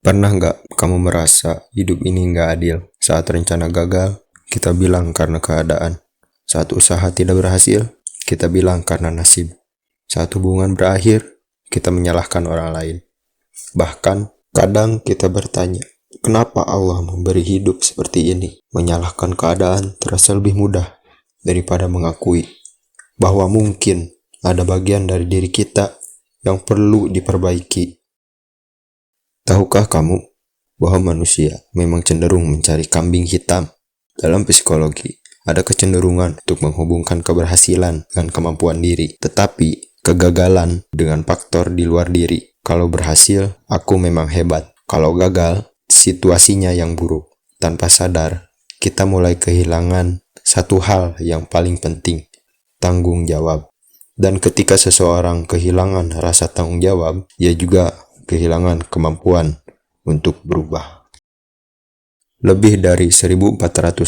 Pernah nggak kamu merasa hidup ini nggak adil? Saat rencana gagal, kita bilang karena keadaan. Saat usaha tidak berhasil, kita bilang karena nasib. Saat hubungan berakhir, kita menyalahkan orang lain. Bahkan, kadang kita bertanya, kenapa Allah memberi hidup seperti ini? Menyalahkan keadaan terasa lebih mudah daripada mengakui bahwa mungkin ada bagian dari diri kita yang perlu diperbaiki. Tahukah kamu bahwa manusia memang cenderung mencari kambing hitam? Dalam psikologi, ada kecenderungan untuk menghubungkan keberhasilan dengan kemampuan diri, tetapi kegagalan dengan faktor di luar diri. Kalau berhasil, aku memang hebat. Kalau gagal, situasinya yang buruk. Tanpa sadar, kita mulai kehilangan satu hal yang paling penting, tanggung jawab. Dan ketika seseorang kehilangan rasa tanggung jawab, ia juga kehilangan kemampuan untuk berubah. Lebih dari 1400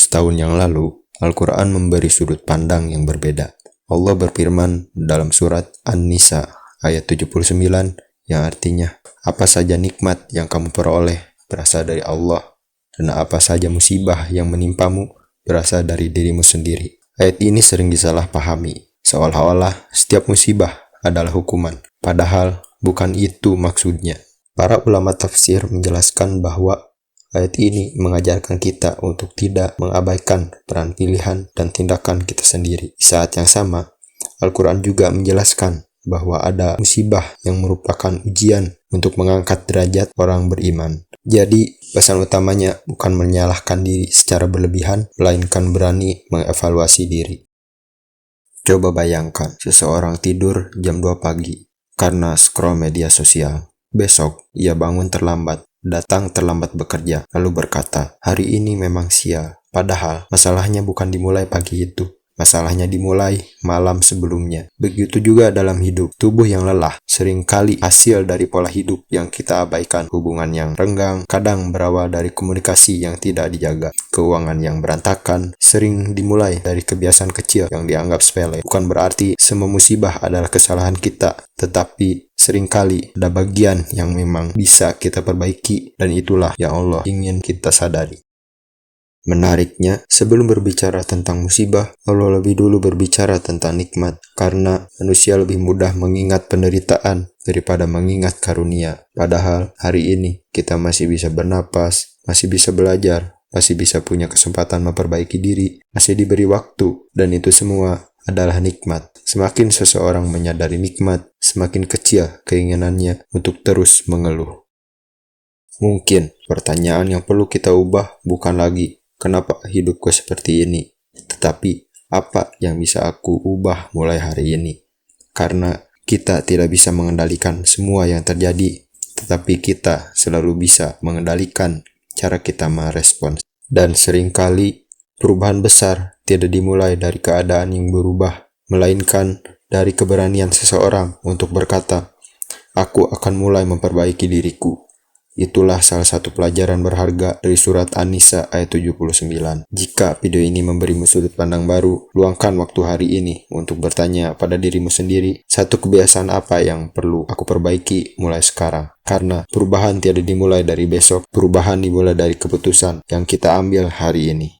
tahun yang lalu, Al-Quran memberi sudut pandang yang berbeda. Allah berfirman dalam surat An-Nisa ayat 79 yang artinya, apa saja nikmat yang kamu peroleh berasal dari Allah, dan apa saja musibah yang menimpamu berasal dari dirimu sendiri. Ayat ini sering disalahpahami, seolah-olah setiap musibah adalah hukuman, padahal bukan itu maksudnya. Para ulama tafsir menjelaskan bahwa ayat ini mengajarkan kita untuk tidak mengabaikan peran pilihan dan tindakan kita sendiri. Di saat yang sama, Al-Quran juga menjelaskan bahwa ada musibah yang merupakan ujian untuk mengangkat derajat orang beriman. Jadi, pesan utamanya bukan menyalahkan diri secara berlebihan, melainkan berani mengevaluasi diri. Coba bayangkan, seseorang tidur jam 2 pagi karena scroll media sosial. Besok, ia bangun terlambat, datang terlambat bekerja, lalu berkata, hari ini memang sial. Padahal, masalahnya bukan dimulai pagi itu. Masalahnya dimulai malam sebelumnya. Begitu juga dalam hidup. Tubuh yang lelah seringkali hasil dari pola hidup yang kita abaikan. Hubungan yang renggang kadang berawal dari komunikasi yang tidak dijaga. Keuangan yang berantakan sering dimulai dari kebiasaan kecil yang dianggap sepele. Bukan berarti semua musibah adalah kesalahan kita, tetapi seringkali ada bagian yang memang bisa kita perbaiki, dan itulah yang Allah ingin kita sadari. Menariknya, sebelum berbicara tentang musibah, Allah lebih dulu berbicara tentang nikmat, karena manusia lebih mudah mengingat penderitaan daripada mengingat karunia. Padahal hari ini kita masih bisa bernapas, masih bisa belajar, masih bisa punya kesempatan memperbaiki diri, masih diberi waktu, dan itu semua adalah nikmat. Semakin seseorang menyadari nikmat, semakin kecil keinginannya untuk terus mengeluh. Mungkin pertanyaan yang perlu kita ubah bukan lagi kenapa hidupku seperti ini, tetapi apa yang bisa aku ubah mulai hari ini. Karena kita tidak bisa mengendalikan semua yang terjadi, tetapi kita selalu bisa mengendalikan cara kita merespons. Dan seringkali perubahan besar tidak dimulai dari keadaan yang berubah, melainkan dari keberanian seseorang untuk berkata, aku akan mulai memperbaiki diriku. Itulah salah satu pelajaran berharga dari surat An-Nisa ayat 79. Jika video ini memberimu sudut pandang baru, luangkan waktu hari ini untuk bertanya pada dirimu sendiri, satu kebiasaan apa yang perlu aku perbaiki mulai sekarang? Karena perubahan tidak dimulai dari besok, perubahan dimulai dari keputusan yang kita ambil hari ini.